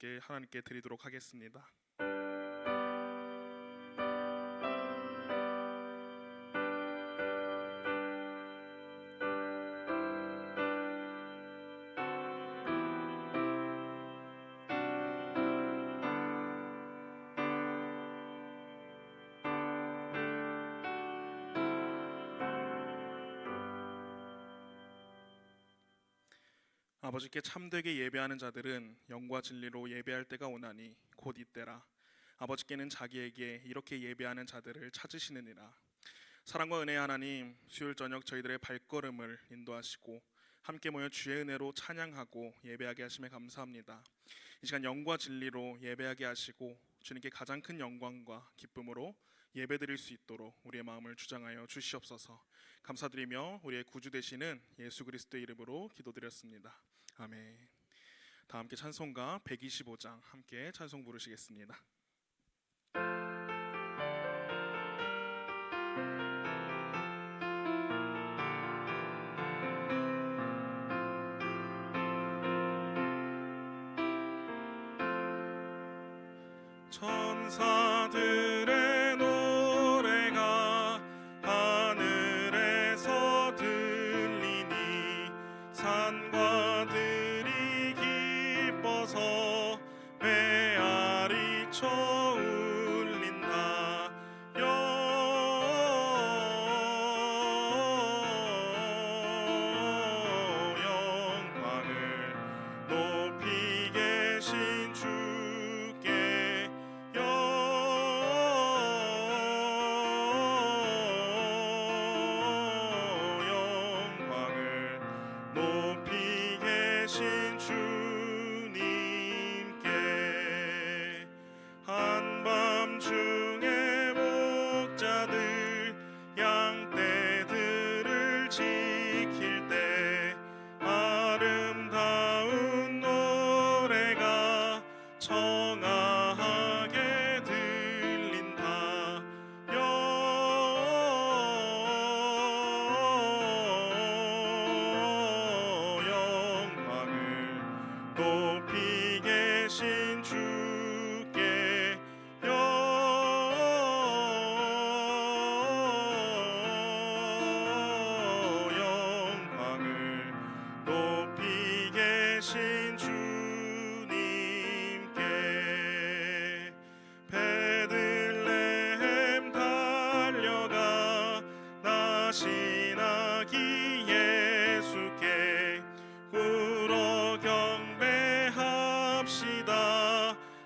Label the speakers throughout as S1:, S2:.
S1: 함께 하나님께 드리도록 하겠습니다. 아버지께 참되게 예배하는 자들은 영과 진리로 예배할 때가 오나니 곧 이때라. 아버지께는 자기에게 이렇게 예배하는 자들을 찾으시느니라. 사랑과 은혜의 하나님, 수요일 저녁 저희들의 발걸음을 인도하시고 함께 모여 주의 은혜로 찬양하고 예배하게 하심에 감사합니다. 이 시간 영과 진리로 예배하게 하시고 주님께 가장 큰 영광과 기쁨으로 예배드릴 수 있도록 우리의 마음을 주장하여 주시옵소서. 감사드리며 우리의 구주 되시는 예수 그리스도의 이름으로 기도드렸습니다. 아멘. 다 함께 찬송가 125장 함께 찬송 부르시겠습니다. 천사들의 노래가 하늘에서 들리니 산과 들이 기뻐서 메아리쳐 울린다. 영광을 높이 계신 주께 영광을 높이 계신 주님께 한밤중에 목자들 양떼들을 지킬 때 아름다운 노래가 청아하게 들린다. 영광을 높이 계신 주께 영광을 높이 계신 주님께 베들레헴 달려가 나신 아기 예수께 울어 경배합시다.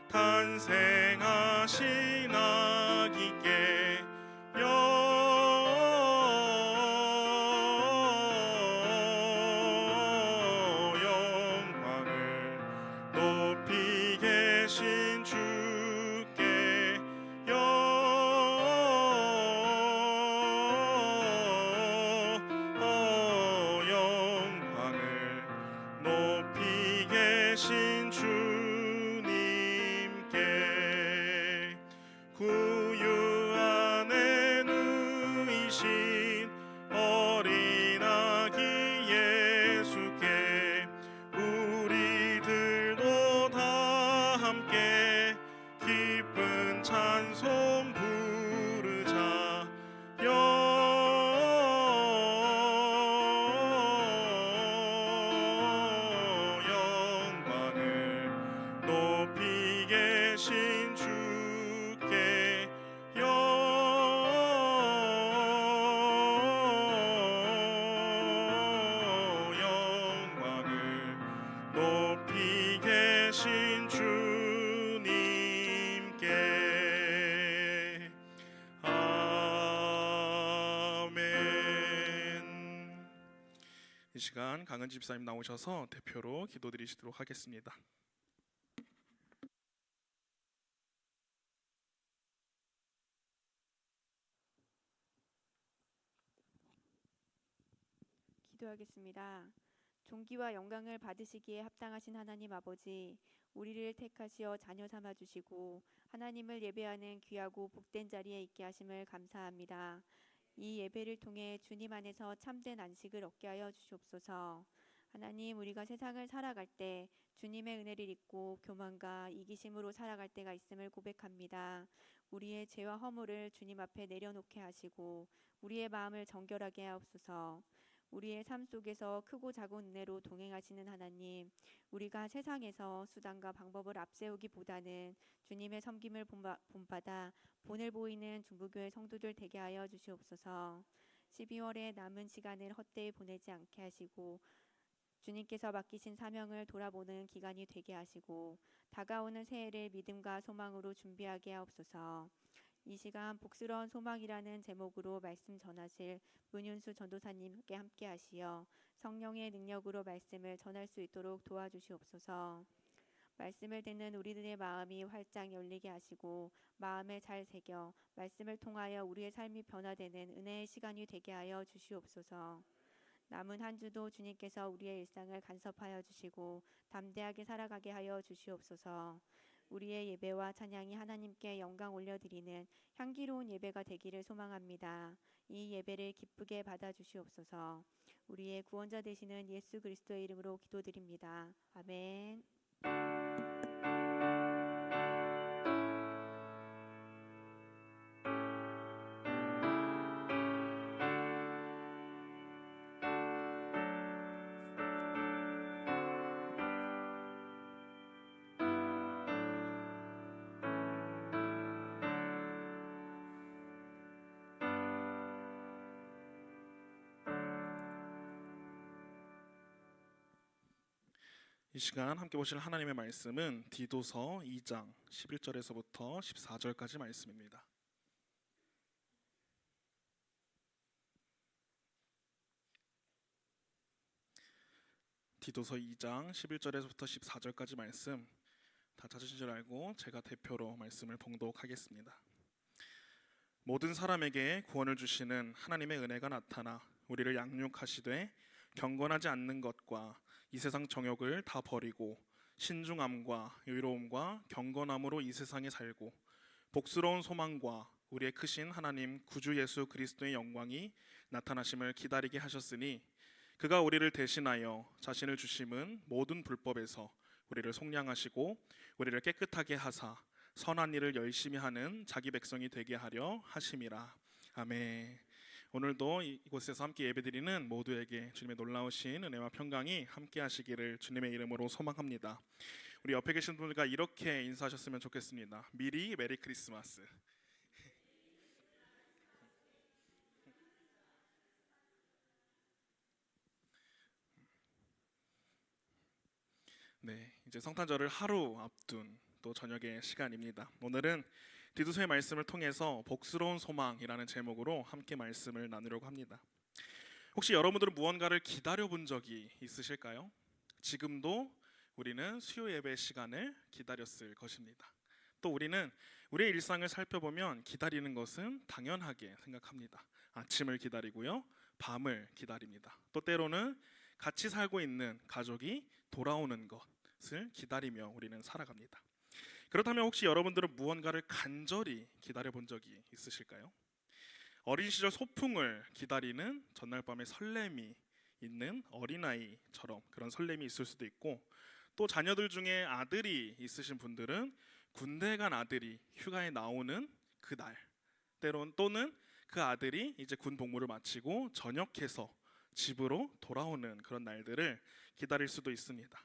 S1: 탄생하신 아기께 영광을 높이 계신 주께 영광을 높이 계신 주님께 구유 안에 누이신 어린 아기 예수께 우리들도 다 함께 기쁜 찬송 부르자. 영광을 높이 계신 주께 영광을 높이 계신 주님께 아멘. 이 시간 강은지 집사님 나오셔서 대표로 기도드리시도록 하겠습니다.
S2: 기도하겠습니다. 존귀와 영광을 받으시기에 합당하신 하나님 아버지, 우리를 택하시어 자녀 삼아 주시고 하나님을 예배하는 귀하고 복된 자리에 있게 하심을 감사합니다. 이 예배를 통해 주님 안에서 참된 안식을 얻게 하여 주시옵소서. 하나님, 우리가 세상을 살아갈 때 주님의 은혜를 잊고 교만과 이기심으로 살아갈 때가 있음을 고백합니다. 우리의 죄와 허물을 주님 앞에 내려놓게 하시고 우리의 마음을 정결하게 하옵소서. 우리의 삶 속에서 크고 작은 은혜로 동행하시는 하나님, 우리가 세상에서 수단과 방법을 앞세우기보다는 주님의 섬김을 본받아 본을 보이는 중부교회 성도들 되게 하여 주시옵소서. 12월의 남은 시간을 헛되이 보내지 않게 하시고 주님께서 맡기신 사명을 돌아보는 기간이 되게 하시고 다가오는 새해를 믿음과 소망으로 준비하게 하옵소서. 이 시간 복스러운 소망이라는 제목으로 말씀 전하실 문윤수 전도사님께 함께 하시어 성령의 능력으로 말씀을 전할 수 있도록 도와주시옵소서. 말씀을 듣는 우리들의 마음이 활짝 열리게 하시고 마음에 잘 새겨 말씀을 통하여 우리의 삶이 변화되는 은혜의 시간이 되게 하여 주시옵소서. 남은 한 주도 주님께서 우리의 일상을 간섭하여 주시고 담대하게 살아가게 하여 주시옵소서. 우리의 예배와 찬양이 하나님께 영광 올려드리는 향기로운 예배가 되기를 소망합니다. 이 예배를 기쁘게 받아주시옵소서. 우리의 구원자 되시는 예수 그리스도의 이름으로 기도드립니다. 아멘.
S1: 이 시간 함께 보실 하나님의 말씀은 디도서 2장 11절에서부터 14절까지 말씀입니다. 디도서 2장 11절에서부터 14절까지 말씀 다 찾으신 줄 알고 제가 대표로 말씀을 봉독하겠습니다. 모든 사람에게 구원을 주시는 하나님의 은혜가 나타나 우리를 양육하시되 경건하지 않는 것과 이 세상 정욕을 다 버리고 신중함과 의로움과 경건함으로 이 세상에 살고 복스러운 소망과 우리의 크신 하나님 구주 예수 그리스도의 영광이 나타나심을 기다리게 하셨으니 그가 우리를 대신하여 자신을 주심은 모든 불법에서 우리를 속량하시고 우리를 깨끗하게 하사 선한 일을 열심히 하는 자기 백성이 되게 하려 하심이라. 아멘. 오늘도 이곳에서 함께 예배드리는 모두에게 주님의 놀라우신 은혜와 평강이 함께 하시기를 주님의 이름으로 소망합니다. 우리 옆에 계신 분들과 이렇게 인사하셨으면 좋겠습니다. 미리 메리 크리스마스. 네, 이제 성탄절을 하루 앞둔 또 저녁의 시간입니다. 오늘은 디도서의 말씀을 통해서 복스러운 소망이라는 제목으로 함께 말씀을 나누려고 합니다. 혹시 여러분들은 무언가를 기다려 본 적이 있으실까요? 지금도 우리는 수요 예배 시간을 기다렸을 것입니다. 또 우리는 우리의 일상을 살펴보면 기다리는 것은 당연하게 생각합니다. 아침을 기다리고요, 밤을 기다립니다. 또 때로는 같이 살고 있는 가족이 돌아오는 것을 기다리며 우리는 살아갑니다. 그렇다면 혹시 여러분들은 무언가를 간절히 기다려 본 적이 있으실까요? 어린 시절 소풍을 기다리는 전날 밤에 설렘이 있는 어린아이처럼 그런 설렘이 있을 수도 있고, 또 자녀들 중에 아들이 있으신 분들은 군대 간 아들이 휴가에 나오는 그날, 때론 또는 그 아들이 이제 군 복무를 마치고 전역해서 집으로 돌아오는 그런 날들을 기다릴 수도 있습니다.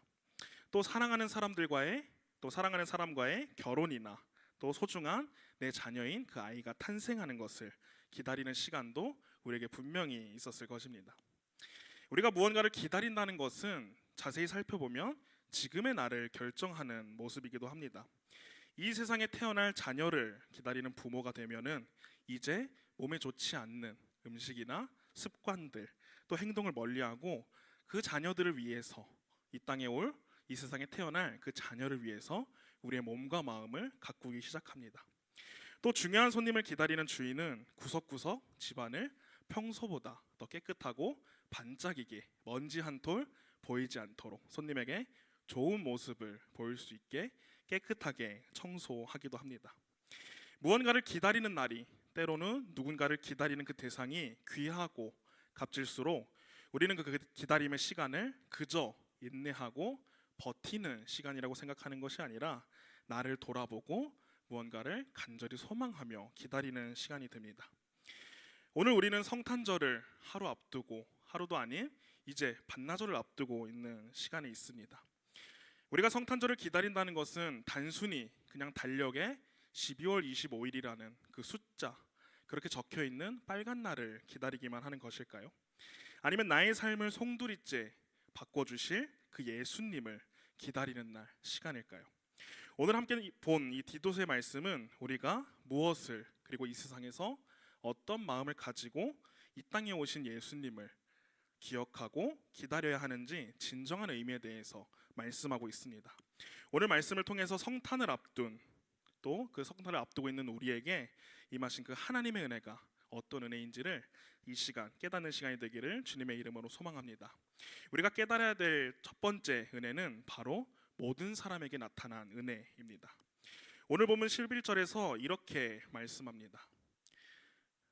S1: 또 사랑하는 사람과의 결혼이나 또 소중한 내 자녀인 그 아이가 탄생하는 것을 기다리는 시간도 우리에게 분명히 있었을 것입니다. 우리가 무언가를 기다린다는 것은 자세히 살펴보면 지금의 나를 결정하는 모습이기도 합니다. 이 세상에 태어날 자녀를 기다리는 부모가 되면은 이제 몸에 좋지 않는 음식이나 습관들 또 행동을 멀리하고 그 자녀들을 위해서 이 땅에 올 이 세상에 태어날 그 자녀를 위해서 우리의 몸과 마음을 가꾸기 시작합니다. 또 중요한 손님을 기다리는 주인은 구석구석 집안을 평소보다 더 깨끗하고 반짝이게 먼지 한 톨 보이지 않도록 손님에게 좋은 모습을 보일 수 있게 깨끗하게 청소하기도 합니다. 무언가를 기다리는 날이, 때로는 누군가를 기다리는 그 대상이 귀하고 값질수록 우리는 그 기다림의 시간을 그저 인내하고 버티는 시간이라고 생각하는 것이 아니라 나를 돌아보고 무언가를 간절히 소망하며 기다리는 시간이 됩니다. 오늘 우리는 성탄절을 하루 앞두고, 하루도 아닌 이제 반나절을 앞두고 있는 시간이 있습니다. 우리가 성탄절을 기다린다는 것은 단순히 그냥 달력에 12월 25일이라는 그 숫자, 그렇게 적혀 있는 빨간 날을 기다리기만 하는 것일까요? 아니면 나의 삶을 송두리째 바꿔주실 그 예수님을 기다리는 날, 시간일까요? 오늘 함께 본 이 디도서의 말씀은 우리가 무엇을, 그리고 이 세상에서 어떤 마음을 가지고 이 땅에 오신 예수님을 기억하고 기다려야 하는지 진정한 의미에 대해서 말씀하고 있습니다. 오늘 말씀을 통해서 성탄을 앞둔, 또 그 성탄을 앞두고 있는 우리에게 임하신 그 하나님의 은혜가 어떤 은혜인지를 이 시간 깨닫는 시간이 되기를 주님의 이름으로 소망합니다. 우리가 깨달아야 될 첫 번째 은혜는 바로 모든 사람에게 나타난 은혜입니다. 오늘 보면 11절에서 이렇게 말씀합니다.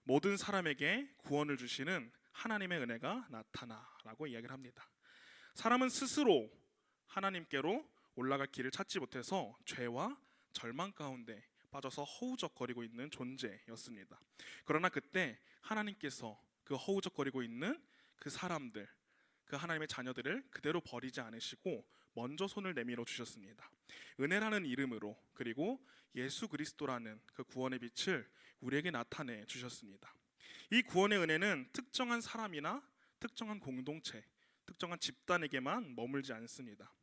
S1: 모든 사람에게 구원을 주시는 하나님의 은혜가 나타나라고 이야기를 합니다. 사람은 스스로 하나님께로 올라갈 길을 찾지 못해서 죄와 절망 가운데 빠져서 허우적거리고 있는 존재였습니다. 그러나 그때 하나님께서 그 허우적거리고 있는 그 사람들, 그 하나님의 자녀들을 그대로 버리지 않으시고 먼저 손을 내밀어 주셨습니다. 은혜라는 이름으로, 그리고 예수 그리스도라는 그 구원의 빛을 우리에게 나타내 주셨습니다. 이 구원의 은혜는 특정한 사람이나 특정한 공동체, 특정한 집단에게만 머물지 않습니다.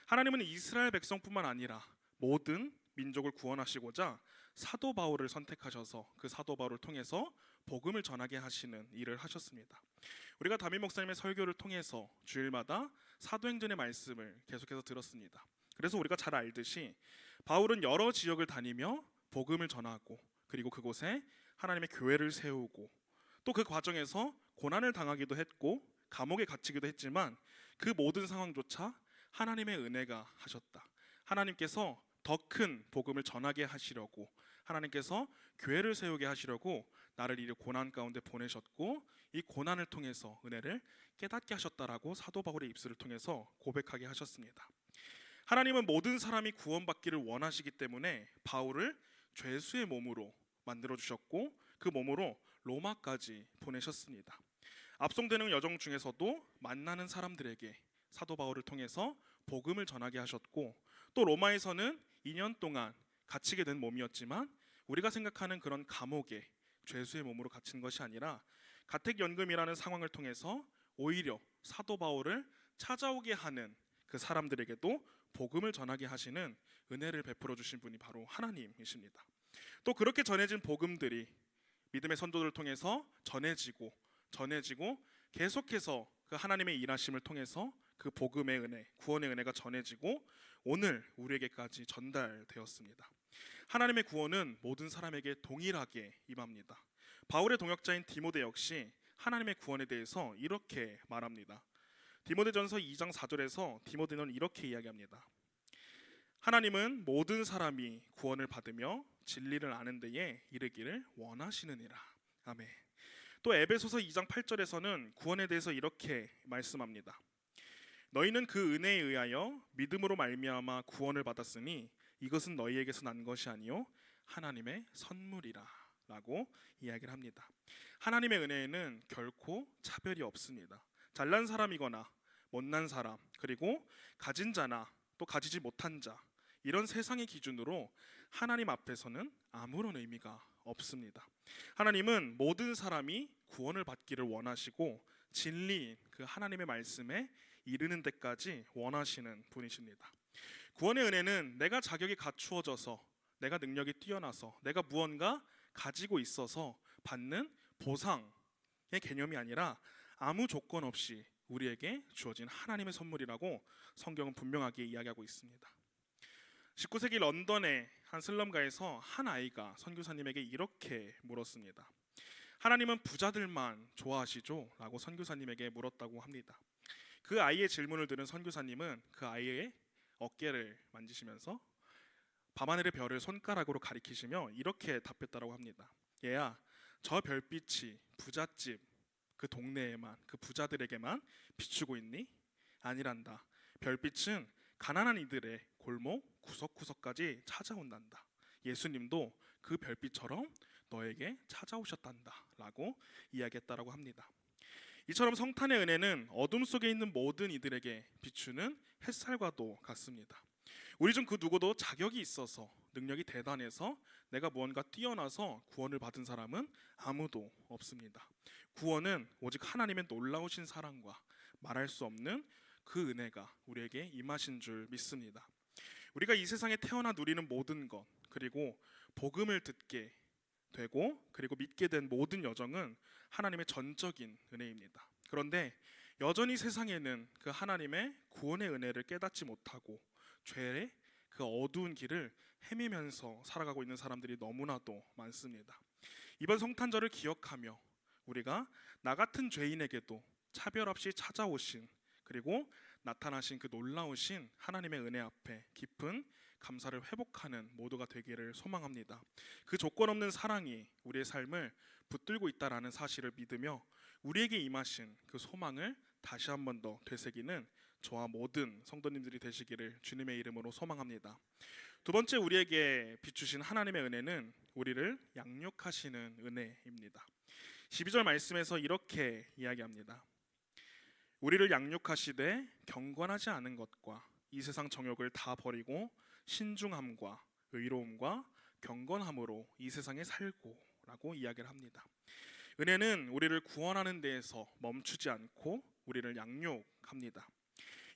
S1: 하나님은 이스라엘 백성뿐만 아니라 모든 민족을 구원하시고자 사도 바울을 선택하셔서 그 사도 바울을 통해서 복음을 전하게 하시는 일을 하셨습니다. 우리가 담임 목사님의 설교를 통해서 주일마다 사도행전의 말씀을 계속해서 들었습니다. 그래서 우리가 잘 알듯이 바울은 여러 지역을 다니며 복음을 전하고, 그리고 그곳에 하나님의 교회를 세우고, 또 그 과정에서 고난을 당하기도 했고 감옥에 갇히기도 했지만 그 모든 상황조차 하나님의 은혜가 하셨다. 하나님께서 더 큰 복음을 전하게 하시려고, 하나님께서 교회를 세우게 하시려고 나를 이 고난 가운데 보내셨고, 이 고난을 통해서 은혜를 깨닫게 하셨다라고 사도 바울의 입술을 통해서 고백하게 하셨습니다. 하나님은 모든 사람이 구원받기를 원하시기 때문에 바울을 죄수의 몸으로 만들어 주셨고, 그 몸으로 로마까지 보내셨습니다. 압송되는 여정 중에서도 만나는 사람들에게 사도 바울을 통해서 복음을 전하게 하셨고, 또 로마에서는 2년 동안 갇히게 된 몸이었지만 우리가 생각하는 그런 감옥에 죄수의 몸으로 갇힌 것이 아니라 가택연금이라는 상황을 통해서 오히려 사도 바울을 찾아오게 하는 그 사람들에게도 복음을 전하게 하시는 은혜를 베풀어 주신 분이 바로 하나님이십니다. 또 그렇게 전해진 복음들이 믿음의 선도들을 통해서 전해지고 계속해서 그 하나님의 일하심을 통해서 그 복음의 은혜, 구원의 은혜가 전해지고 오늘 우리에게까지 전달되었습니다. 하나님의 구원은 모든 사람에게 동일하게 임합니다. 바울의 동역자인 디모데 역시 하나님의 구원에 대해서 이렇게 말합니다. 디모데전서 2장 4절에서 디모데는 이렇게 이야기합니다. 하나님은 모든 사람이 구원을 받으며 진리를 아는 데에 이르기를 원하시느니라. 아멘. 또 에베소서 2장 8절에서는 구원에 대해서 이렇게 말씀합니다. 너희는 그 은혜에 의하여 믿음으로 말미암아 구원을 받았으니 이것은 너희에게서 난 것이 아니요 하나님의 선물이라 라고 이야기를 합니다. 하나님의 은혜에는 결코 차별이 없습니다. 잘난 사람이거나 못난 사람, 그리고 가진 자나 또 가지지 못한 자, 이런 세상의 기준으로 하나님 앞에서는 아무런 의미가 없습니다. 하나님은 모든 사람이 구원을 받기를 원하시고 진리인 그 하나님의 말씀에 이르는 데까지 원하시는 분이십니다. 구원의 은혜는 내가 자격이 갖추어져서, 내가 능력이 뛰어나서, 내가 무언가 가지고 있어서 받는 보상의 개념이 아니라 아무 조건 없이 우리에게 주어진 하나님의 선물이라고 성경은 분명하게 이야기하고 있습니다. 19세기 런던의 한 슬럼가에서 한 아이가 선교사님에게 이렇게 물었습니다. 하나님은 부자들만 좋아하시죠? 라고 선교사님에게 물었다고 합니다. 그 아이의 질문을 들은 선교사님은 그 아이의 어깨를 만지시면서 밤하늘의 별을 손가락으로 가리키시며 이렇게 답했다고 합니다. 얘야, 저 별빛이 부잣집 그 동네에만, 그 부자들에게만 비추고 있니? 아니란다. 별빛은 가난한 이들의 골목 구석구석까지 찾아온단다. 예수님도 그 별빛처럼 너에게 찾아오셨단다 라고 이야기했다라고 합니다. 이처럼 성탄의 은혜는 어둠 속에 있는 모든 이들에게 비추는 햇살과도 같습니다. 우리 중 그 누구도 자격이 있어서 능력이 대단해서 내가 무언가 뛰어나서 구원을 받은 사람은 아무도 없습니다. 구원은 오직 하나님의 놀라우신 사랑과 말할 수 없는 그 은혜가 우리에게 임하신 줄 믿습니다. 우리가 이 세상에 태어나 누리는 모든 것, 그리고 복음을 듣게 되고 그리고 믿게 된 모든 여정은 하나님의 전적인 은혜입니다. 그런데 여전히 세상에는 그 하나님의 구원의 은혜를 깨닫지 못하고 죄의 그 어두운 길을 헤매면서 살아가고 있는 사람들이 너무나도 많습니다. 이번 성탄절을 기억하며 우리가 나 같은 죄인에게도 차별 없이 찾아오신 그리고 나타나신 그 놀라우신 하나님의 은혜 앞에 깊은 감사를 회복하는 모두가 되기를 소망합니다. 그 조건 없는 사랑이 우리의 삶을 붙들고 있다라는 사실을 믿으며 우리에게 임하신 그 소망을 다시 한 번 더 되새기는 저와 모든 성도님들이 되시기를 주님의 이름으로 소망합니다. 두 번째 우리에게 비추신 하나님의 은혜는 우리를 양육하시는 은혜입니다. 12절 말씀에서 이렇게 이야기합니다. 우리를 양육하시되 경건하지 않은 것과 이 세상 정욕을 다 버리고 신중함과 의로움과 경건함으로 이 세상에 살고 라고 이야기를 합니다. 은혜는 우리를 구원하는 데에서 멈추지 않고 우리를 양육합니다.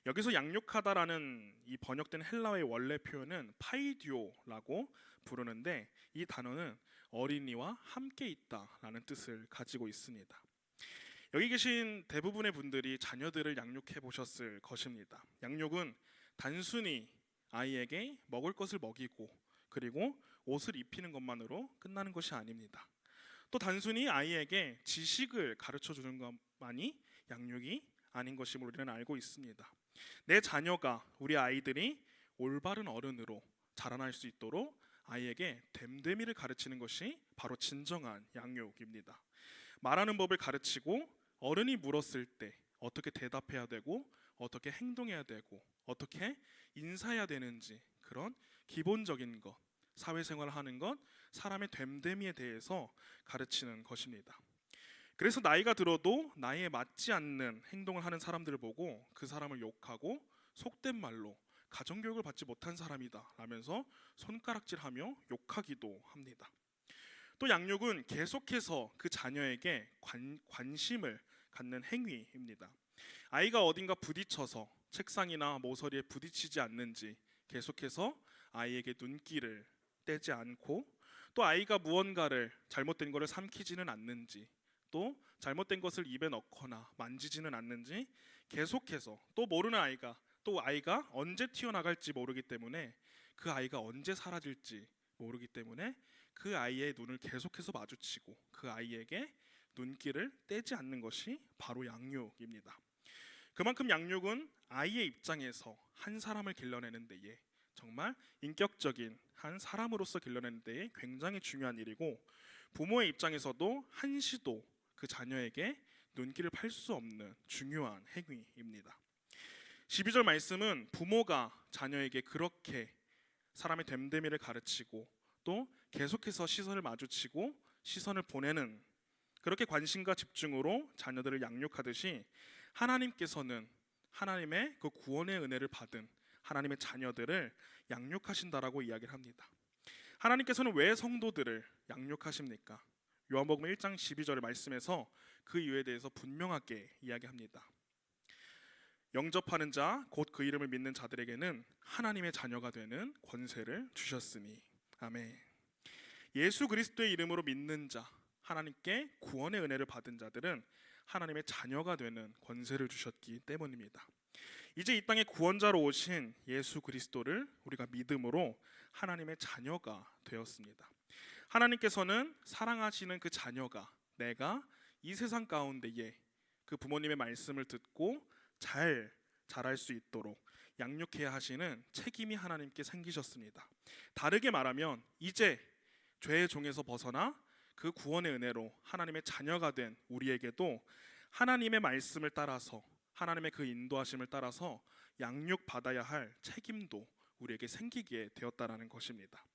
S1: 여기서 양육하다라는 이 번역된 헬라어의 원래 표현은 파이디오라고 부르는데 이 단어는 어린이와 함께 있다라는 뜻을 가지고 있습니다. 여기 계신 대부분의 분들이 자녀들을 양육해 보셨을 것입니다. 양육은 단순히 아이에게 먹을 것을 먹이고 그리고 옷을 입히는 것만으로 끝나는 것이 아닙니다. 또 단순히 아이에게 지식을 가르쳐 주는 것만이 양육이 아닌 것임을 우리는 알고 있습니다. 내 자녀가, 우리 아이들이 올바른 어른으로 자라날 수 있도록 아이에게 됨됨이를 가르치는 것이 바로 진정한 양육입니다. 말하는 법을 가르치고 어른이 물었을 때 어떻게 대답해야 되고 어떻게 행동해야 되고 어떻게 인사해야 되는지 그런 기본적인 것, 사회생활을 하는 것, 사람의 됨됨이에 대해서 가르치는 것입니다. 그래서 나이가 들어도 나이에 맞지 않는 행동을 하는 사람들을 보고 그 사람을 욕하고 속된 말로 가정교육을 받지 못한 사람이다 라면서 손가락질하며 욕하기도 합니다. 또 양육은 계속해서 그 자녀에게 관심을 갖는 행위입니다. 아이가 어딘가 부딪혀서 책상이나 모서리에 부딪히지 않는지 계속해서 아이에게 눈길을 떼지 않고 또 아이가 무언가를 잘못된 것을 삼키지는 않는지 또 잘못된 것을 입에 넣거나 만지지는 않는지 계속해서 또 모르는 아이가 또 아이가 언제 튀어나갈지 모르기 때문에 그 아이가 언제 사라질지 모르기 때문에 그 아이의 눈을 계속해서 마주치고 그 아이에게 눈길을 떼지 않는 것이 바로 양육입니다. 그만큼 양육은 아이의 입장에서 한 사람을 길러내는 데에 정말 인격적인 한 사람으로서 길러내는 데에 굉장히 중요한 일이고 부모의 입장에서도 한시도 그 자녀에게 눈길을 팔 수 없는 중요한 행위입니다. 12절 말씀은 부모가 자녀에게 그렇게 사람의 됨됨이를 가르치고 또 계속해서 시선을 마주치고 시선을 보내는 그렇게 관심과 집중으로 자녀들을 양육하듯이 하나님께서는 하나님의 그 구원의 은혜를 받은 하나님의 자녀들을 양육하신다라고 이야기를 합니다. 하나님께서는 왜 성도들을 양육하십니까? 요한복음 1장 12절의 말씀에서 그 이유에 대해서 분명하게 이야기합니다. 영접하는 자, 곧 그 이름을 믿는 자들에게는 하나님의 자녀가 되는 권세를 주셨으니. 아멘. 예수 그리스도의 이름으로 믿는 자, 하나님께 구원의 은혜를 받은 자들은 하나님의 자녀가 되는 권세를 주셨기 때문입니다. 이제 이 땅에 구원자로 오신 예수 그리스도를 우리가 믿음으로 하나님의 자녀가 되었습니다. 하나님께서는 사랑하시는 그 자녀가 내가 이 세상 가운데에 그 부모님의 말씀을 듣고 잘 자랄 수 있도록 양육해야 하시는 책임이 하나님께 생기셨습니다. 다르게 말하면 이제 죄의 종에서 벗어나 그 구원의 은혜로 하나님의 자녀가 된 우리에게도 하나님의 말씀을 따라서 하나님의 그 인도하심을 따라서 양육받아야 할 책임도 우리에게 생기게 되었다라는 것입니다.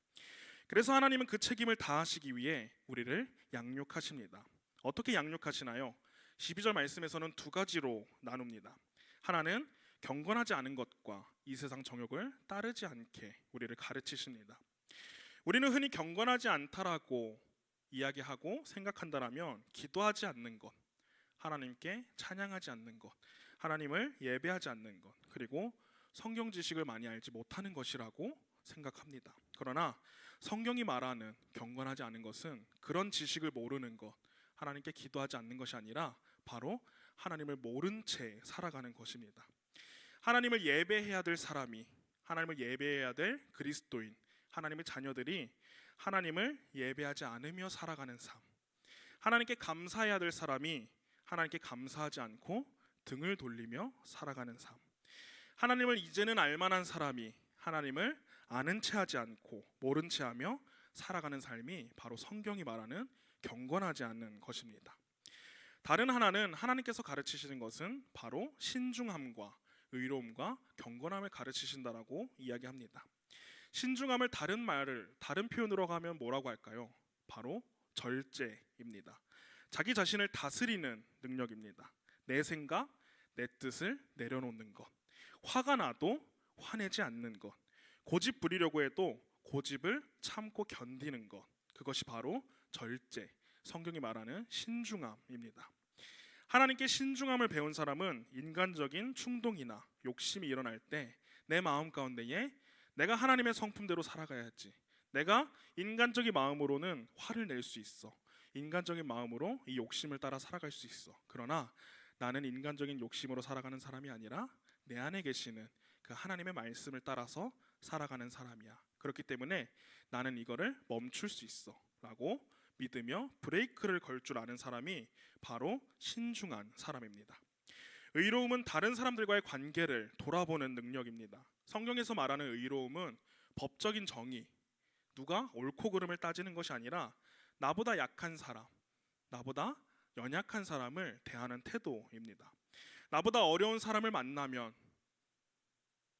S1: 그래서 하나님은 그 책임을 다하시기 위해 우리를 양육하십니다. 어떻게 양육하시나요? 12절 말씀에서는 두 가지로 나눕니다. 하나는 경건하지 않은 것과 이 세상 정욕을 따르지 않게 우리를 가르치십니다. 우리는 흔히 경건하지 않다라고 이야기하고 생각한다라면 기도하지 않는 것, 하나님께 찬양하지 않는 것, 하나님을 예배하지 않는 것, 그리고 성경 지식을 많이 알지 못하는 것이라고 생각합니다. 그러나 성경이 말하는 경건하지 않은 것은 그런 지식을 모르는 것, 하나님께 기도하지 않는 것이 아니라 바로 하나님을 모른 채 살아가는 것입니다. 하나님을 예배해야 될 사람이, 하나님을 예배해야 될 그리스도인, 하나님의 자녀들이 하나님을 예배하지 않으며 살아가는 삶, 하나님께 감사해야 될 사람이 하나님께 감사하지 않고 등을 돌리며 살아가는 삶, 하나님을 이제는 알만한 사람이 하나님을 아는 체하지 않고 모른 체하며 살아가는 삶이 바로 성경이 말하는 경건하지 않는 것입니다. 다른 하나는 하나님께서 가르치시는 것은 바로 신중함과 의로움과 경건함을 가르치신다라고 이야기합니다. 신중함을 다른 표현으로 하면 뭐라고 할까요? 바로 절제입니다. 자기 자신을 다스리는 능력입니다. 내 생각, 내 뜻을 내려놓는 것, 화가 나도 화내지 않는 것, 고집 부리려고 해도 고집을 참고 견디는 것, 그것이 바로 절제, 성경이 말하는 신중함입니다. 하나님께 신중함을 배운 사람은 인간적인 충동이나 욕심이 일어날 때 내 마음 가운데에 내가 하나님의 성품대로 살아가야지, 내가 인간적인 마음으로는 화를 낼 수 있어, 인간적인 마음으로 이 욕심을 따라 살아갈 수 있어. 그러나 나는 인간적인 욕심으로 살아가는 사람이 아니라 내 안에 계시는 그 하나님의 말씀을 따라서 살아가는 사람이야. 그렇기 때문에 나는 이거를 멈출 수 있어 라고 믿으며 브레이크를 걸 줄 아는 사람이 바로 신중한 사람입니다. 의로움은 다른 사람들과의 관계를 돌아보는 능력입니다. 성경에서 말하는 의로움은 법적인 정의, 누가 옳고 그름을 따지는 것이 아니라 나보다 약한 사람, 나보다 연약한 사람을 대하는 태도입니다. 나보다 어려운 사람을 만나면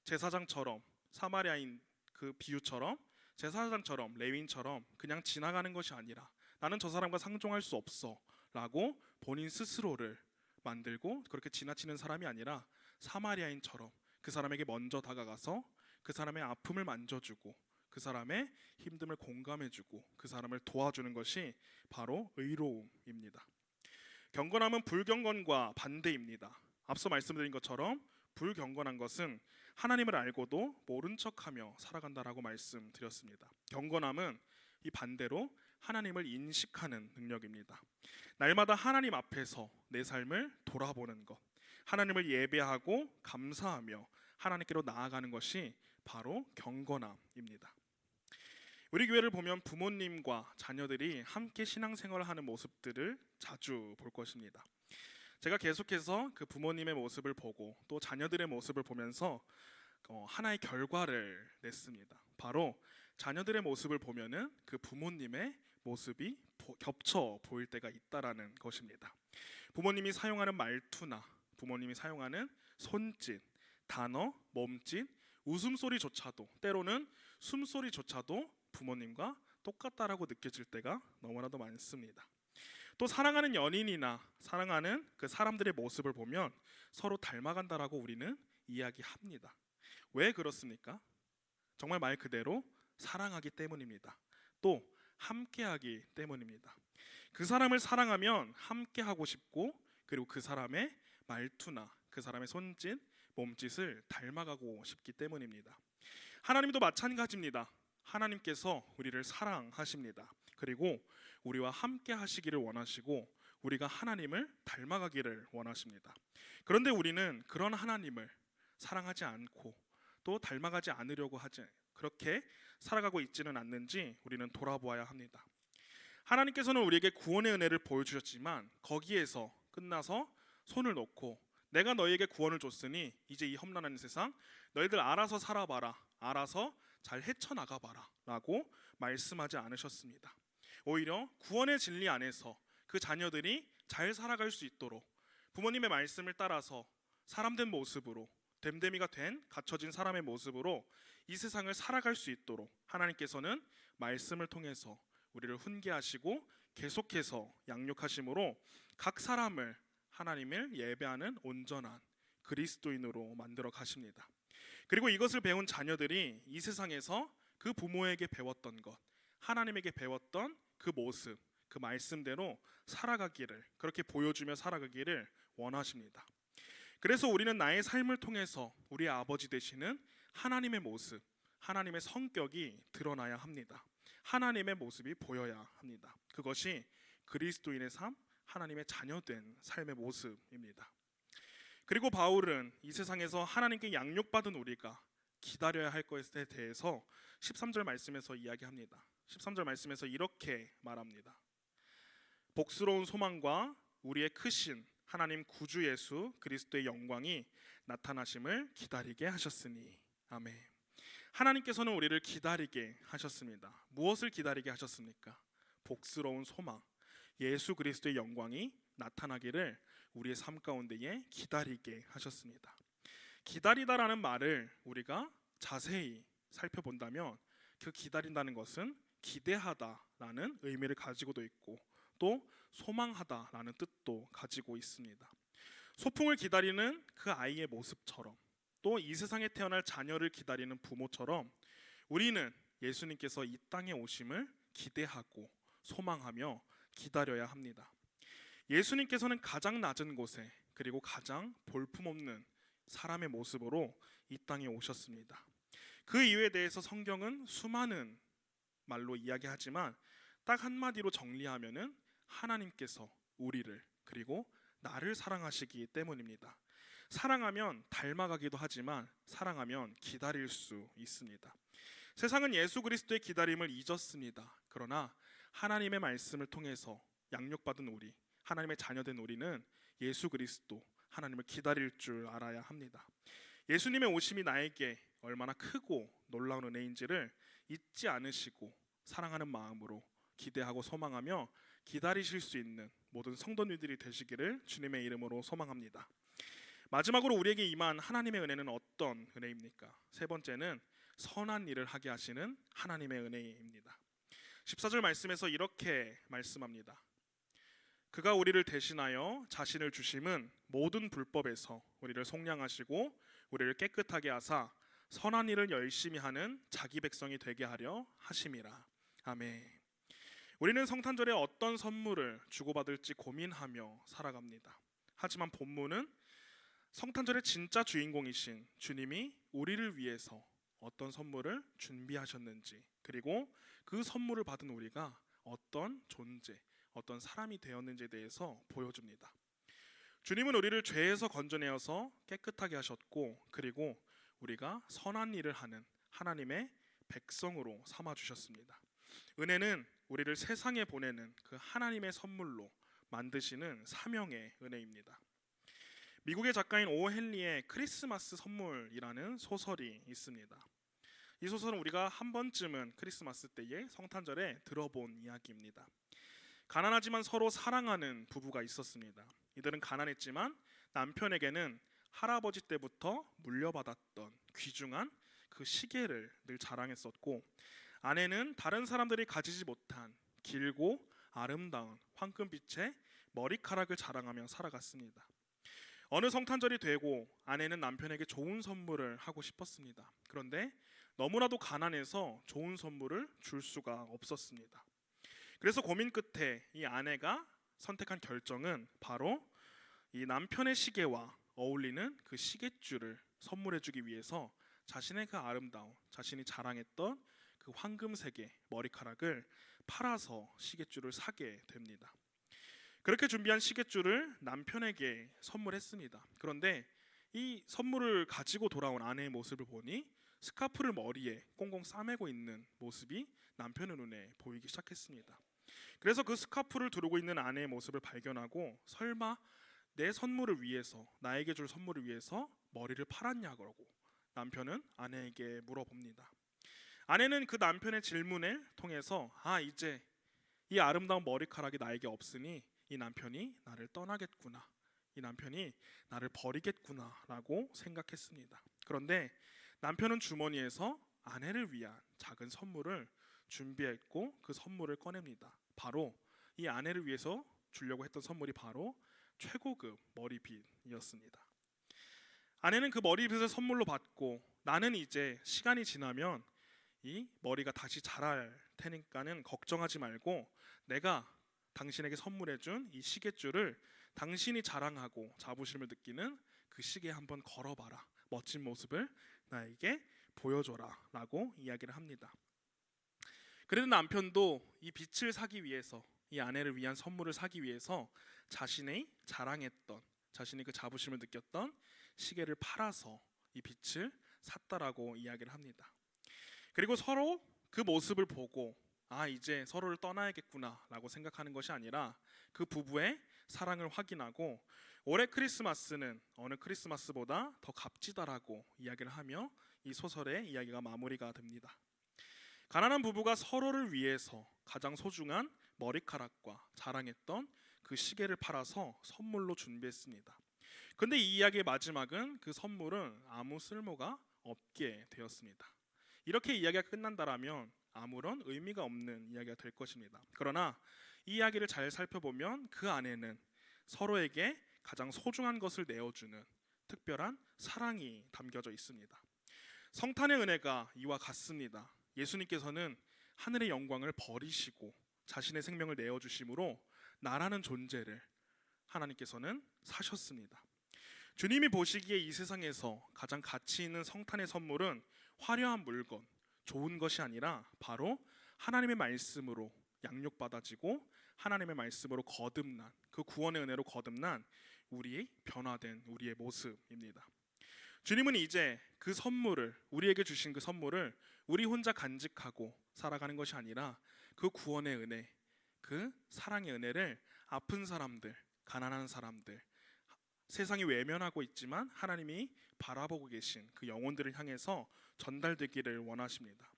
S1: 제사장처럼, 사마리아인 그 비유처럼, 제사장처럼, 레위인처럼 그냥 지나가는 것이 아니라 나는 저 사람과 상종할 수 없어 라고 본인 스스로를 만들고 그렇게 지나치는 사람이 아니라 사마리아인처럼 그 사람에게 먼저 다가가서 그 사람의 아픔을 만져주고 그 사람의 힘듦을 공감해주고 그 사람을 도와주는 것이 바로 의로움입니다. 경건함은 불경건과 반대입니다. 앞서 말씀드린 것처럼 불경건한 것은 하나님을 알고도 모른 척하며 살아간다라고 말씀드렸습니다. 경건함은 이 반대로 하나님을 인식하는 능력입니다. 날마다 하나님 앞에서 내 삶을 돌아보는 것, 하나님을 예배하고 감사하며 하나님께로 나아가는 것이 바로 경건함입니다. 우리 교회를 보면 부모님과 자녀들이 함께 신앙생활을 하는 모습들을 자주 볼 것입니다. 제가 계속해서 그 부모님의 모습을 보고 또 자녀들의 모습을 보면서 하나의 결과를 냈습니다. 바로 자녀들의 모습을 보면은 그 부모님의 모습이 겹쳐 보일 때가 있다라는 것입니다. 부모님이 사용하는 말투나 부모님이 사용하는 손짓, 단어, 몸짓, 웃음소리조차도 때로는 숨소리조차도 부모님과 똑같다라고 느껴질 때가 너무나도 많습니다. 또 사랑하는 연인이나 사랑하는 그 사람들의 모습을 보면 서로 닮아간다라고 우리는 이야기합니다. 왜 그렇습니까? 정말 말 그대로 사랑하기 때문입니다. 또 함께하기 때문입니다. 그 사람을 사랑하면 함께하고 싶고 그리고 그 사람의 말투나 그 사람의 손짓, 몸짓을 닮아가고 싶기 때문입니다. 하나님도 마찬가지입니다. 하나님께서 우리를 사랑하십니다. 그리고 우리와 함께 하시기를 원하시고 우리가 하나님을 닮아가기를 원하십니다. 그런데 우리는 그런 하나님을 사랑하지 않고 또 닮아가지 않으려고 하지 그렇게 살아가고 있지는 않는지 우리는 돌아보아야 합니다. 하나님께서는 우리에게 구원의 은혜를 보여주셨지만 거기에서 끝나서 손을 놓고 내가 너희에게 구원을 줬으니 이제 이 험난한 세상 너희들 알아서 살아봐라, 알아서 잘 헤쳐나가봐라 라고 말씀하지 않으셨습니다. 오히려 구원의 진리 안에서 그 자녀들이 잘 살아갈 수 있도록 부모님의 말씀을 따라서 사람된 모습으로 됨됨이가 된 갖춰진 사람의 모습으로 이 세상을 살아갈 수 있도록 하나님께서는 말씀을 통해서 우리를 훈계하시고 계속해서 양육하심으로 각 사람을 하나님을 예배하는 온전한 그리스도인으로 만들어 가십니다. 그리고 이것을 배운 자녀들이 이 세상에서 그 부모에게 배웠던 것, 하나님에게 배웠던 그 모습, 그 말씀대로 살아가기를, 그렇게 보여주며 살아가기를 원하십니다. 그래서 우리는 나의 삶을 통해서 우리 아버지 되시는 하나님의 모습, 하나님의 성격이 드러나야 합니다. 하나님의 모습이 보여야 합니다. 그것이 그리스도인의 삶, 하나님의 자녀된 삶의 모습입니다. 그리고 바울은 이 세상에서 하나님께 양육받은 우리가 기다려야 할 것에 대해서 13절 말씀에서 이야기합니다. 13절 말씀에서 이렇게 말합니다. 복스러운 소망과 우리의 크신 하나님 구주 예수 그리스도의 영광이 나타나심을 기다리게 하셨으니. 아멘. 하나님께서는 우리를 기다리게 하셨습니다. 무엇을 기다리게 하셨습니까? 복스러운 소망, 예수 그리스도의 영광이 나타나기를 우리의 삶 가운데에 기다리게 하셨습니다. 기다리다라는 말을 우리가 자세히 살펴본다면 그 기다린다는 것은 기대하다라는 의미를 가지고도 있고 또 소망하다라는 뜻도 가지고 있습니다. 소풍을 기다리는 그 아이의 모습처럼 또 이 세상에 태어날 자녀를 기다리는 부모처럼 우리는 예수님께서 이 땅에 오심을 기대하고 소망하며 기다려야 합니다. 예수님께서는 가장 낮은 곳에 그리고 가장 볼품없는 사람의 모습으로 이 땅에 오셨습니다. 그 이유에 대해서 성경은 수많은 말로 이야기하지만 딱 한마디로 정리하면은 하나님께서 우리를 그리고 나를 사랑하시기 때문입니다. 사랑하면 닮아가기도 하지만 사랑하면 기다릴 수 있습니다. 세상은 예수 그리스도의 기다림을 잊었습니다. 그러나 하나님의 말씀을 통해서 양육받은 우리, 하나님의 자녀된 우리는 예수 그리스도, 하나님을 기다릴 줄 알아야 합니다. 예수님의 오심이 나에게 얼마나 크고 놀라운 은혜인지를 잊지 않으시고 사랑하는 마음으로 기대하고 소망하며 기다리실 수 있는 모든 성도님들이 되시기를 주님의 이름으로 소망합니다. 마지막으로 우리에게 임한 하나님의 은혜는 어떤 은혜입니까? 세 번째는 선한 일을 하게 하시는 하나님의 은혜입니다. 14절 말씀에서 이렇게 말씀합니다. 그가 우리를 대신하여 자신을 주심은 모든 불법에서 우리를 속량하시고 우리를 깨끗하게 하사 선한 일을 열심히 하는 자기 백성이 되게 하려 하심이라. 아멘. 우리는 성탄절에 어떤 선물을 주고받을지 고민하며 살아갑니다. 하지만 본문은 성탄절의 진짜 주인공이신 주님이 우리를 위해서 어떤 선물을 준비하셨는지 그리고 그 선물을 받은 우리가 어떤 존재, 어떤 사람이 되었는지에 대해서 보여줍니다. 주님은 우리를 죄에서 건져내어서 깨끗하게 하셨고 그리고 우리가 선한 일을 하는 하나님의 백성으로 삼아주셨습니다. 은혜는 우리를 세상에 보내는 그 하나님의 선물로 만드시는 사명의 은혜입니다. 미국의 작가인 오 헨리의 크리스마스 선물이라는 소설이 있습니다. 이 소설은 우리가 한 번쯤은 크리스마스 때에 성탄절에 들어본 이야기입니다. 가난하지만 서로 사랑하는 부부가 있었습니다. 이들은 가난했지만 남편에게는 할아버지 때부터 물려받았던 귀중한 그 시계를 늘 자랑했었고 아내는 다른 사람들이 가지지 못한 길고 아름다운 황금빛의 머리카락을 자랑하며 살아갔습니다. 어느 성탄절이 되고 아내는 남편에게 좋은 선물을 하고 싶었습니다. 그런데 너무나도 가난해서 좋은 선물을 줄 수가 없었습니다. 그래서 고민 끝에 이 아내가 선택한 결정은 바로 이 남편의 시계와 어울리는 그 시계줄을 선물해주기 위해서 자신의 그 아름다운, 자신이 자랑했던 그 황금색의 머리카락을 팔아서 시계줄을 사게 됩니다. 그렇게 준비한 시계줄을 남편에게 선물했습니다. 그런데 이 선물을 가지고 돌아온 아내의 모습을 보니 스카프를 머리에 꽁꽁 싸매고 있는 모습이 남편의 눈에 보이기 시작했습니다. 그래서 그 스카프를 두르고 있는 아내의 모습을 발견하고 설마 내 선물을 위해서, 나에게 줄 선물을 위해서 머리를 팔았냐고 남편은 아내에게 물어봅니다. 아내는 그 남편의 질문을 통해서 이제 이 아름다운 머리카락이 나에게 없으니 이 남편이 나를 떠나겠구나 이 남편이 나를 버리겠구나라고 생각했습니다. 그런데 남편은 주머니에서 아내를 위한 작은 선물을 준비했고 그 선물을 꺼냅니다. 바로 이 아내를 위해서 주려고 했던 선물이 바로 최고급 머리빗이었습니다. 아내는 그 머리빗을 선물로 받고 나는 이제 시간이 지나면 이 머리가 다시 자랄 테니까는 걱정하지 말고 내가 당신에게 선물해준 이 시계줄을 당신이 자랑하고 자부심을 느끼는 그 시계에 한번 걸어봐라. 멋진 모습을 나에게 보여줘라 라고 이야기를 합니다. 그래도 남편도 이 빛을 사기 위해서 이 아내를 위한 선물을 사기 위해서 자신이 자랑했던 자신이 그 자부심을 느꼈던 시계를 팔아서 이 빛을 샀다라고 이야기를 합니다. 그리고 서로 그 모습을 보고 이제 서로를 떠나야겠구나라고 생각하는 것이 아니라 그 부부의 사랑을 확인하고 올해 크리스마스는 어느 크리스마스보다 더 값지다라고 이야기를 하며 이 소설의 이야기가 마무리가 됩니다. 가난한 부부가 서로를 위해서 가장 소중한 머리카락과 자랑했던 그 시계를 팔아서 선물로 준비했습니다. 근데 이 이야기의 마지막은 그 선물은 아무 쓸모가 없게 되었습니다. 이렇게 이야기가 끝난다라면 아무런 의미가 없는 이야기가 될 것입니다. 그러나 이 이야기를 잘 살펴보면 그 안에는 서로에게 가장 소중한 것을 내어주는 특별한 사랑이 담겨져 있습니다. 성탄의 은혜가 이와 같습니다. 예수님께서는 하늘의 영광을 버리시고 자신의 생명을 내어주심으로 나라는 존재를 하나님께서는 사셨습니다. 주님이 보시기에 이 세상에서 가장 가치 있는 성탄의 선물은 화려한 물건, 좋은 것이 아니라 바로 하나님의 말씀으로 양육받아지고 하나님의 말씀으로 거듭난 그 구원의 은혜로 거듭난 우리의 변화된 우리의 모습입니다. 주님은 이제 그 선물을 우리에게 주신 그 선물을 우리 혼자 간직하고 살아가는 것이 아니라 그 구원의 은혜, 그 사랑의 은혜를 아픈 사람들, 가난한 사람들, 세상이 외면하고 있지만 하나님이 바라보고 계신 그 영혼들을 향해서 전달되기를 원하십니다.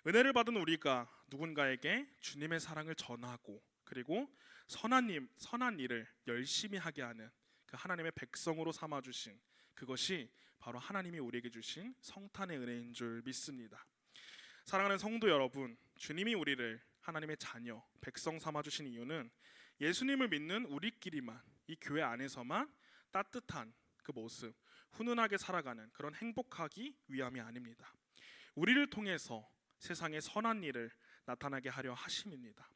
S1: 은혜를 받은 우리가 누군가에게 주님의 사랑을 전하고 그리고 선한 일을 열심히 하게 하는 그 하나님의 백성으로 삼아주신 그것이 바로 하나님이 우리에게 주신 성탄의 은혜인 줄 믿습니다. 사랑하는 성도 여러분, 주님이 우리를 하나님의 자녀, 백성 삼아주신 이유는 예수님을 믿는 우리끼리만 이 교회 안에서만 따뜻한 그 모습, 훈훈하게 살아가는 그런 행복하기 위함이 아닙니다. 우리를 통해서 세상에 선한 일을 나타나게 하려 하심입니다.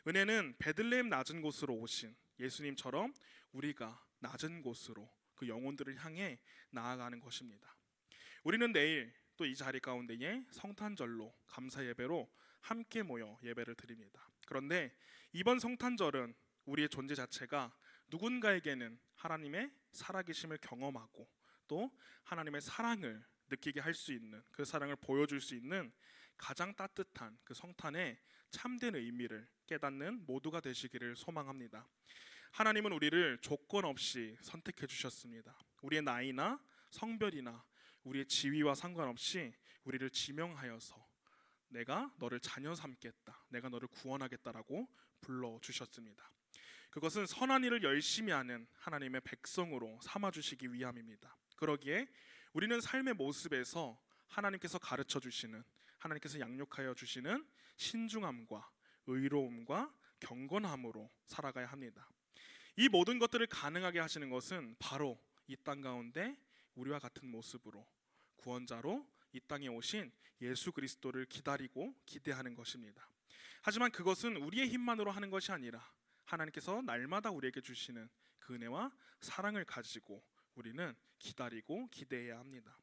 S1: 은혜는 베들레헴 낮은 곳으로 오신 예수님처럼 우리가 낮은 곳으로 그 영혼들을 향해 나아가는 것입니다. 우리는 내일 또 이 자리 가운데에 성탄절로 감사 예배로 함께 모여 예배를 드립니다. 그런데 이번 성탄절은 우리의 존재 자체가 누군가에게는 하나님의 살아계심을 경험하고 또 하나님의 사랑을 느끼게 할 수 있는 그 사랑을 보여줄 수 있는 가장 따뜻한 그 성탄의 참된 의미를 깨닫는 모두가 되시기를 소망합니다. 하나님은 우리를 조건 없이 선택해 주셨습니다. 우리의 나이나 성별이나 우리의 지위와 상관없이 우리를 지명하여서 내가 너를 자녀 삼겠다, 내가 너를 구원하겠다라고 불러주셨습니다. 그것은 선한 일을 열심히 하는 하나님의 백성으로 삼아주시기 위함입니다. 그러기에 우리는 삶의 모습에서 하나님께서 가르쳐 주시는, 하나님께서 양육하여 주시는 신중함과 의로움과 경건함으로 살아가야 합니다. 이 모든 것들을 가능하게 하시는 것은 바로 이 땅 가운데 우리와 같은 모습으로 구원자로 이 땅에 오신 예수 그리스도를 기다리고 기대하는 것입니다. 하지만 그것은 우리의 힘만으로 하는 것이 아니라 하나님께서 날마다 우리에게 주시는 그 은혜와 사랑을 가지고 우리는 기다리고 기대해야 합니다.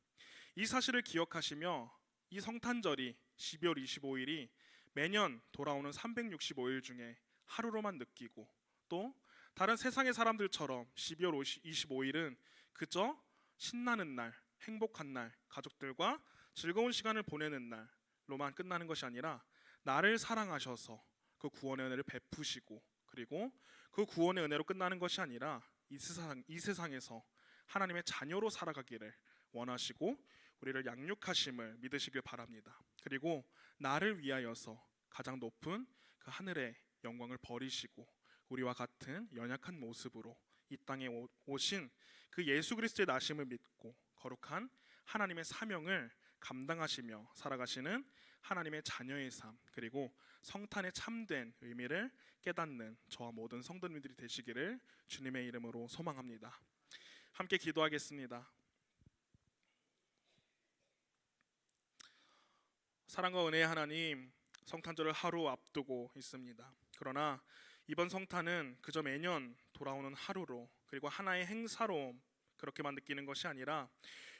S1: 이 사실을 기억하시며 이 성탄절이 12월 25일이 매년 돌아오는 365일 중에 하루로만 느끼고 또 다른 세상의 사람들처럼 12월 25일은 그저 신나는 날, 행복한 날, 가족들과 즐거운 시간을 보내는 날로만 끝나는 것이 아니라 나를 사랑하셔서 그 구원의 은혜를 베푸시고 그리고 그 구원의 은혜로 끝나는 것이 아니라 이 세상에서 하나님의 자녀로 살아가기를 원하시고 우리를 양육하심을 믿으시길 바랍니다. 그리고 나를 위하여서 가장 높은 그 하늘의 영광을 버리시고 우리와 같은 연약한 모습으로 이 땅에 오신 그 예수 그리스도의 나심을 믿고 거룩한 하나님의 사명을 감당하시며 살아가시는 하나님의 자녀의 삶, 그리고 성탄의 참된 의미를 깨닫는 저와 모든 성도님들이 되시기를 주님의 이름으로 소망합니다. 함께 기도하겠습니다. 사랑과 은혜의 하나님, 성탄절을 하루 앞두고 있습니다. 그러나 이번 성탄은 그저 매년 돌아오는 하루로, 그리고 하나의 행사로 그렇게만 느끼는 것이 아니라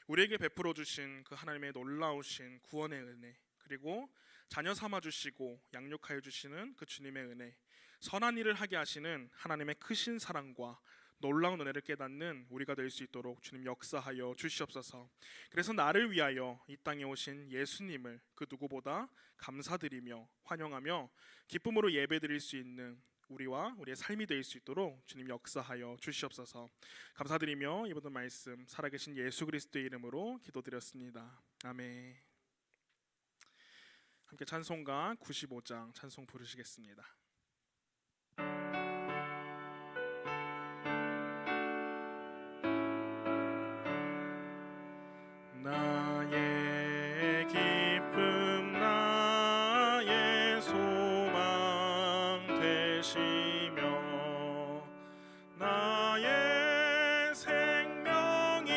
S1: 우리에게 베풀어 주신 그 하나님의 놀라우신 구원의 은혜, 그리고 자녀 삼아 주시고 양육하여 주시는 그 주님의 은혜, 선한 일을 하게 하시는 하나님의 크신 사랑과 놀라운 은혜를 깨닫는 우리가 될 수 있도록 주님 역사하여 주시옵소서. 그래서 나를 위하여 이 땅에 오신 예수님을 그 누구보다 감사드리며 환영하며 기쁨으로 예배드릴 수 있는 우리와 우리의 삶이 될 수 있도록 주님 역사하여 주시옵소서. 감사드리며 이번 말씀 살아계신 예수 그리스도의 이름으로 기도드렸습니다. 아멘. 함께 찬송가 95장 찬송 부르시겠습니다. 나의 기쁨 나의 소망 되시며 나의 생명이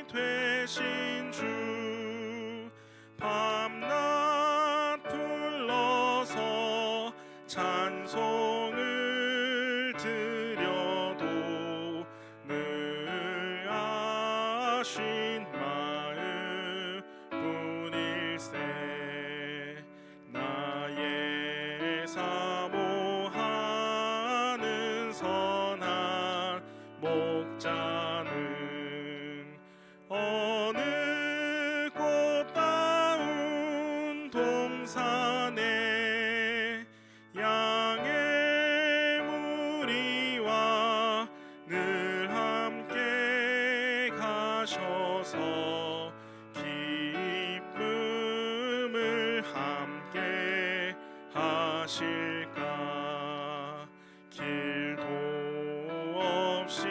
S1: 되신 주, 밤낮 불러서 찬송을 드려도 늘 아신 마음 뿐일세. 나의 사모하는 선한 목자는 어느 꽃다운 동산에 양의 무리와 늘 함께 가셔서 기쁨을 함께 하실까. 길도 없이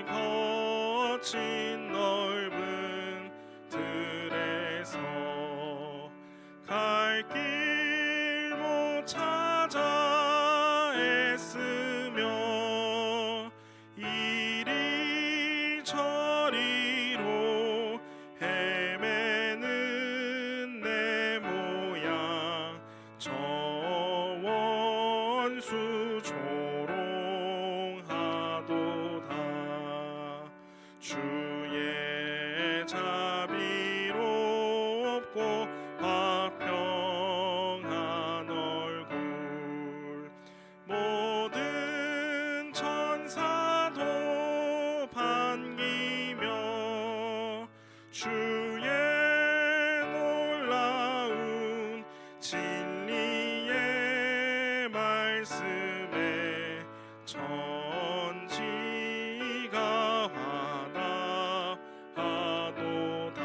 S1: 거친 넓은 들에서 갈 길 못 찾아 애쓰며 이리저리로 헤매는 내 모양 저 원수 조롱하도다. 주의 자비롭고 화평한 얼굴 모든 천사도 반기며 주의 놀라운 진리의 말씀에 천지가 화답하도다.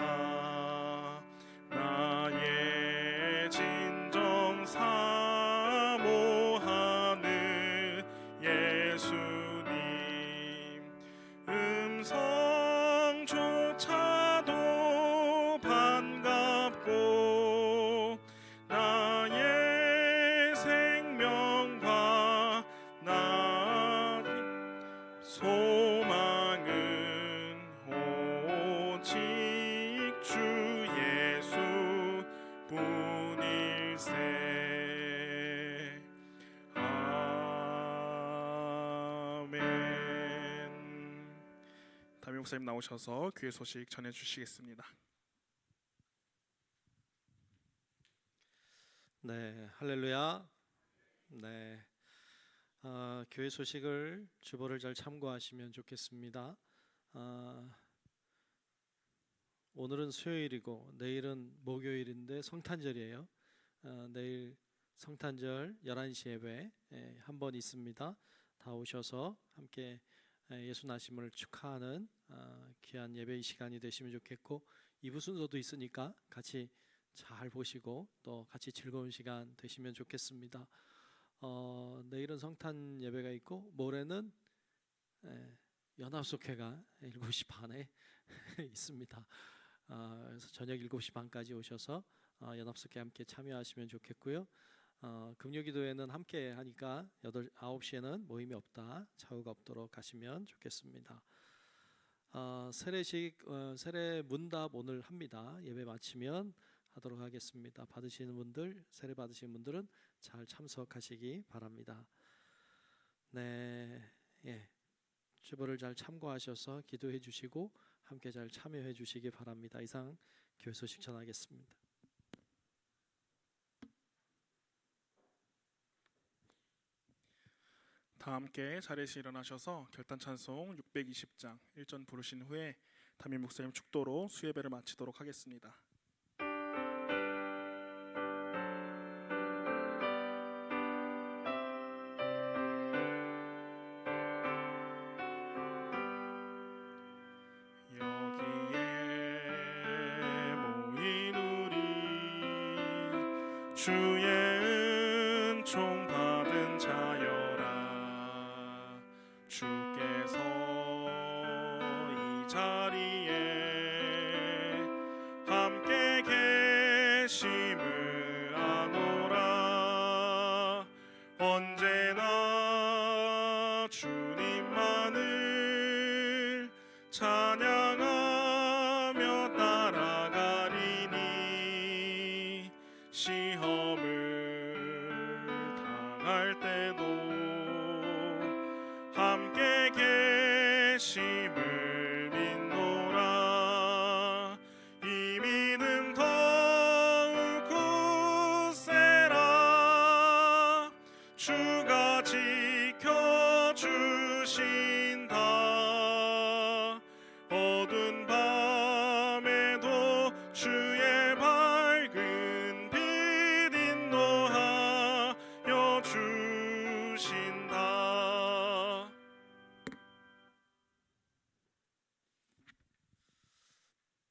S1: 나의 진정 사모하는 예수님, 음성조차도 반갑고 나의 생명과 나 소망은 오직 주 예수 뿐일세. 아멘. 담임 목사님 나오셔서 귀의 소식 전해주시겠습니다.
S3: 네, 할렐루야. 네, 교회 소식을 주보를 잘 참고하시면 좋겠습니다. 오늘은 수요일이고 내일은 목요일인데 성탄절이에요. 내일 성탄절 11시 예배 한 번 있습니다. 다 오셔서 함께 예수 나심을 축하하는 귀한 예배의 시간이 되시면 좋겠고, 2부 순서도 있으니까 같이 잘 보시고 또 같이 즐거운 시간 되시면 좋겠습니다. 내일은 성탄 예배가 있고 모레는 연합속회가 7시 반에 있습니다. 그래서 저녁 7시 반까지 오셔서 연합속회 함께 참여하시면 좋겠고요. 금요기도회는 함께 하니까 9시에는 모임이 없다, 차후가 없도록 하시면 좋겠습니다. 세례식 세례 문답 오늘 합니다. 예배 마치면 하도록 하겠습니다. 받으시는 분들, 세례 받으시는 분들은 잘 참석하시기 바랍니다. 네, 주보를 잘 참고하셔서 기도해 주시고 함께 잘 참여해 주시기 바랍니다. 이상 교회 소식 전하겠습니다.
S1: 다 함께 자리에서 일어나셔서 결단 찬송 620장 1전 부르신 후에 담임 목사님 축도로 수예배를 마치도록 하겠습니다. 여기에 모인 우리 주의 은총 받은 자여라. 주께서 이 자리에 함께 계심을 아노라. 언제나 주님만을 찬양하며 따라가리니 시험을 당할 때도 함께 계심을 믿노라. 이 믿음 더욱 굳세라. 주가 지켜주신다. 어두운 밤에도 주의 밝은 빛 인도하여 주신다.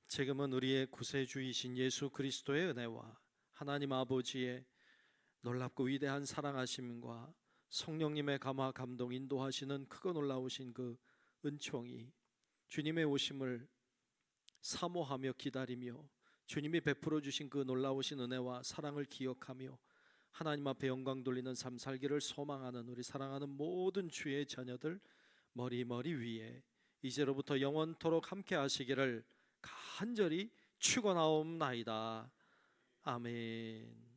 S3: 지금은 우리의 구세주이신 예수 그리스도의 은혜와 하나님 아버지의 놀랍고 위대한 사랑하심과 성령님의 감화 감동 인도하시는 크고 놀라우신 그 은총이 주님의 오심을 사모하며 기다리며 주님이 베풀어 주신 그 놀라우신 은혜와 사랑을 기억하며 하나님 앞에 영광 돌리는 삶 살기를 소망하는 우리 사랑하는 모든 주의 자녀들 머리 위에 이제로부터 영원토록 함께 하시기를 간절히 축원하옵나이다. 아멘.